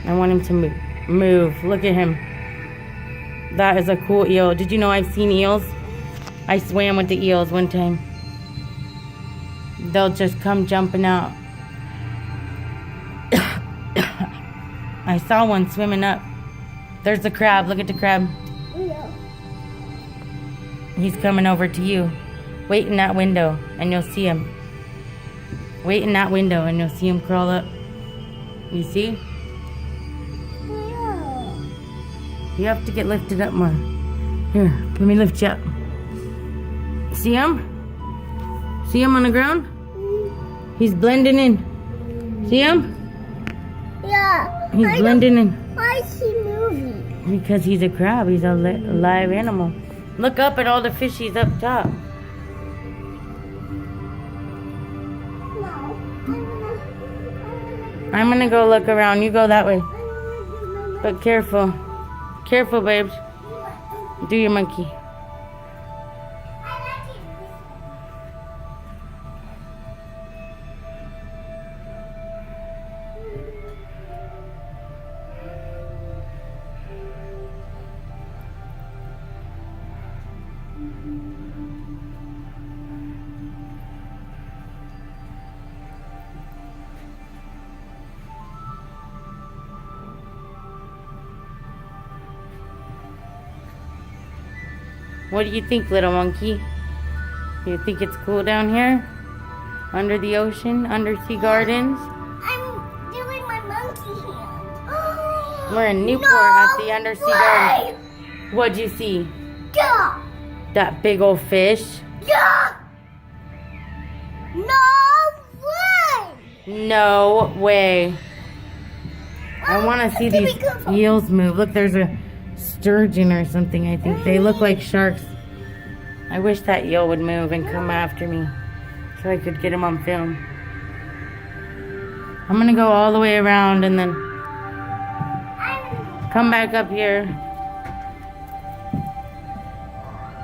I want him to move. Look at him. That is a cool eel. Did you know I've seen eels? I swam with the eels one time. They'll just come jumping out. I saw one swimming up. There's the crab. Look at the crab. He's coming over to you. Wait in that window and you'll see him. Wait in that window and you'll see him crawl up. You see? You have to get lifted up more. Here, let me lift you up. See him? See him on the ground? He's blending in. See him? Yeah. He's blending in. Why is he moving? Because he's a crab. He's a live animal. Look up at all the fishies up top. No. I'm gonna go look around. You go that way. But careful. Careful, babes. Do your monkey. What do you think, little monkey? You think it's cool down here? Under the ocean? Undersea gardens? I'm doing my monkey hand. We're in Newport at the Undersea Gardens. What'd you see? Yeah. That big old fish? Yeah. No way. No way. I want to see these eels move. Look, there's a sturgeon or something, I think. They look like sharks. I wish that eel would move and come after me so I could get him on film. I'm going to go all the way around and then come back up here.